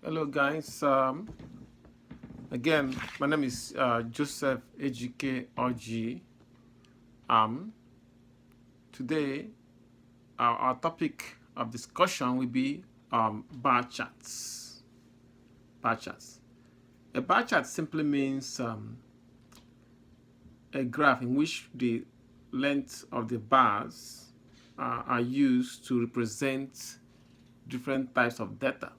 Hello guys, again my name is Joseph Ejike Oji. Today our topic of discussion will be bar charts. Bar charts. A bar chart simply means a graph in which the length of the bars are used to represent different types of data.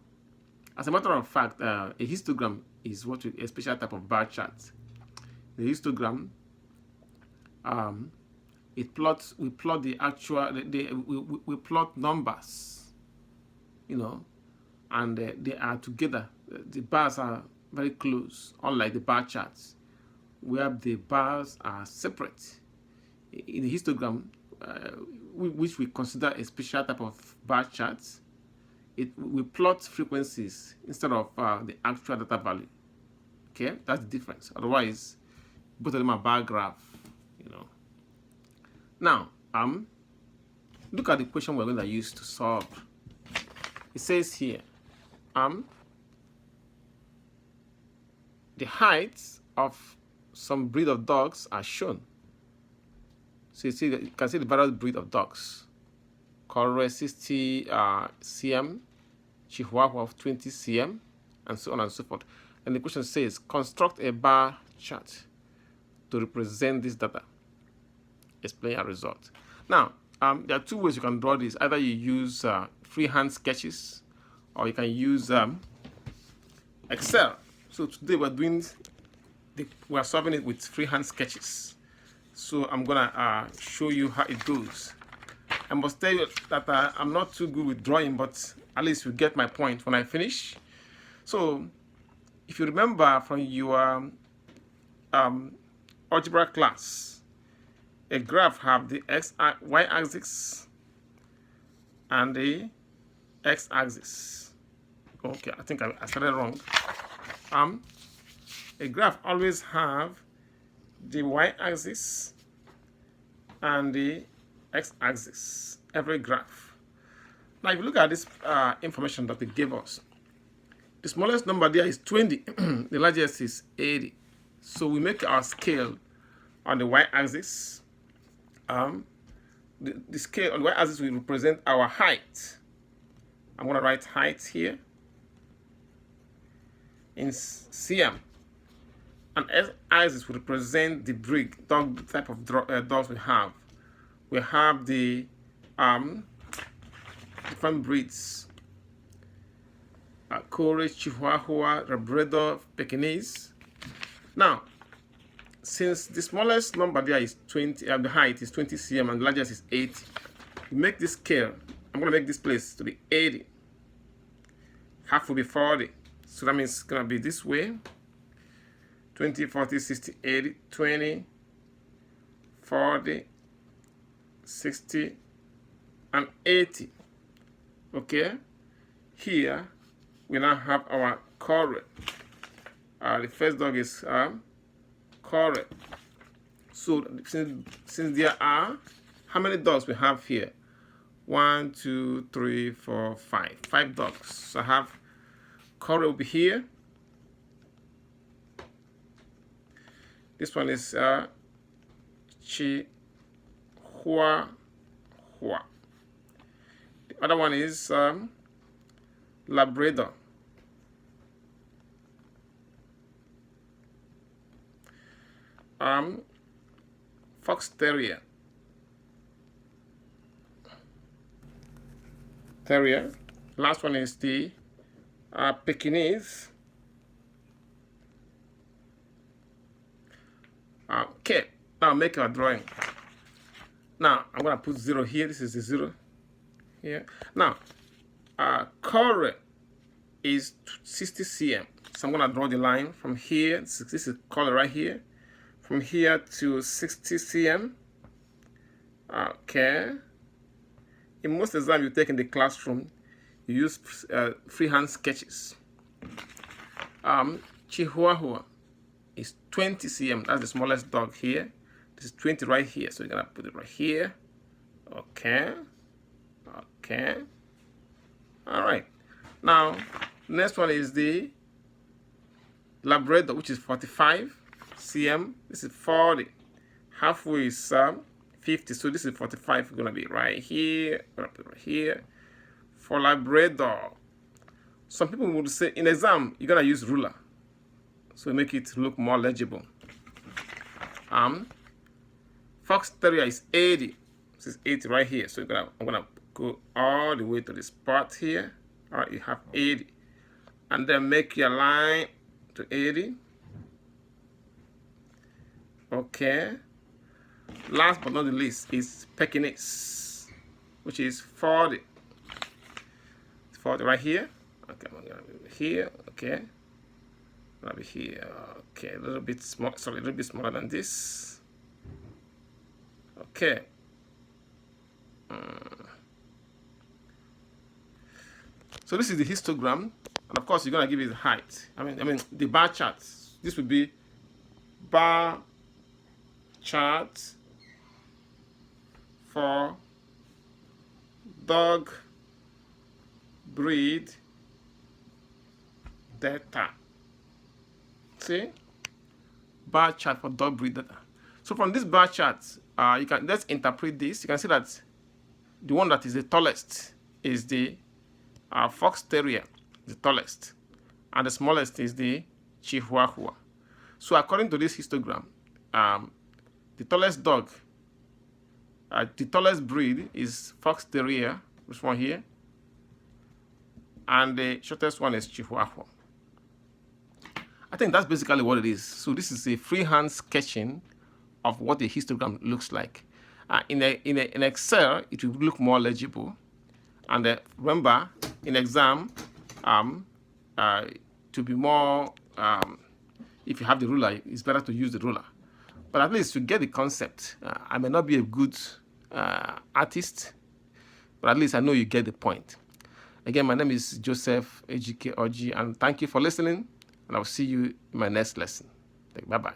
As a matter of fact, a histogram is a special type of bar chart. The histogram, we plot the actual, we plot numbers, and they are together. The bars are very close, unlike the bar charts, where the bars are separate. In the histogram, which we consider a special type of bar charts, we plot frequencies instead of the actual data value. Okay, that's the difference. Otherwise, both of them are bar graph. Now, look at the question we're going to use to solve. It says here, the heights of some breed of dogs are shown. So you can see the various breed of dogs. Corre 60 cm, Chihuahua of 20 cm, and so on and so forth. And the question says, construct a bar chart to represent this data. Explain a result. Now, there are two ways you can draw this. Either you use freehand sketches, or you can use Excel. So today we are solving it with freehand sketches. So I'm gonna show you how it goes. I must tell you that I'm not too good with drawing, but at least you get my point when I finish. So if you remember from your algebra class, a graph have the y-axis and the x-axis. Okay, I think I started wrong. A graph always have the y-axis and the x-axis, every graph. Now, if you look at this information that they gave us, the smallest number there is 20, the largest is 80. So we make our scale on the y-axis. The scale on the y-axis will represent our height. I'm going to write height here in cm. And x-axis will represent the breed, type of dogs we have. We have the different breeds: Corre, Chihuahua, Labrador, Pekingese. Now, since the smallest number there is 20, the height is 20 cm and the largest is 80, we make this scale. I'm going to make this place to be 80. Half will be 40. So that means it's going to be this way: 20, 40, 60, 80, 20, 40, 60, and 80. Okay, here we now have our Corre. The first dog is Corre. So since there are, how many dogs we have here? 1, 2, 3, 4, 5. 5 dogs. So I have Corre will be here. This one is Chihuahua. The other one is Labrador. Fox Terrier. Last one is the Pekingese. Okay, now make our drawing. Now I'm gonna put 0 here. This is the 0 here. Now, Corre is 60 cm. So I'm gonna draw the line from here. This is Corre right here. From here to 60 cm. Okay. In most exams you take in the classroom, you use freehand sketches. Chihuahua is 20 cm. That's the smallest dog here. This is 20 right here. So you're gonna put it right here. Okay. Okay. All right. Now Next one is the Labrador, which is 45 cm. This is 40. Halfway is 50. So this is 45. Going to be right here, right here. For Labrador, some people would say in exam you're gonna use ruler, so make it look more legible. Fox Terrier is 80. This is 80 right here. So I'm gonna go all the way to this part here. All right, you have 80, and then make your line to 80. Okay. Last but not the least is Pekingese, which is 40. 40 right here. Okay, I'm gonna be here. Okay, I'm gonna be here. Okay, a little bit small. Sorry, a little bit smaller than this. Okay. So this is the histogram, and of course you're gonna give it height. I mean the bar chart. This would be bar chart for dog breed data. See, bar chart for dog breed data. So from this bar chart, you can let's interpret this. You can see that the one that is the tallest is the Fox Terrier, the tallest, and the smallest is the Chihuahua. So according to this histogram, the tallest dog, the tallest breed is Fox Terrier, this one here, and the shortest one is Chihuahua. I think that's basically what it is. So this is a freehand sketching of what a histogram looks like. In Excel, it will look more legible. And remember, in exam, to be more, if you have the ruler, it's better to use the ruler. But at least to get the concept, I may not be a good artist, but at least I know you get the point. Again, my name is Joseph Ejike Orji, and thank you for listening, and I'll see you in my next lesson. Bye-bye.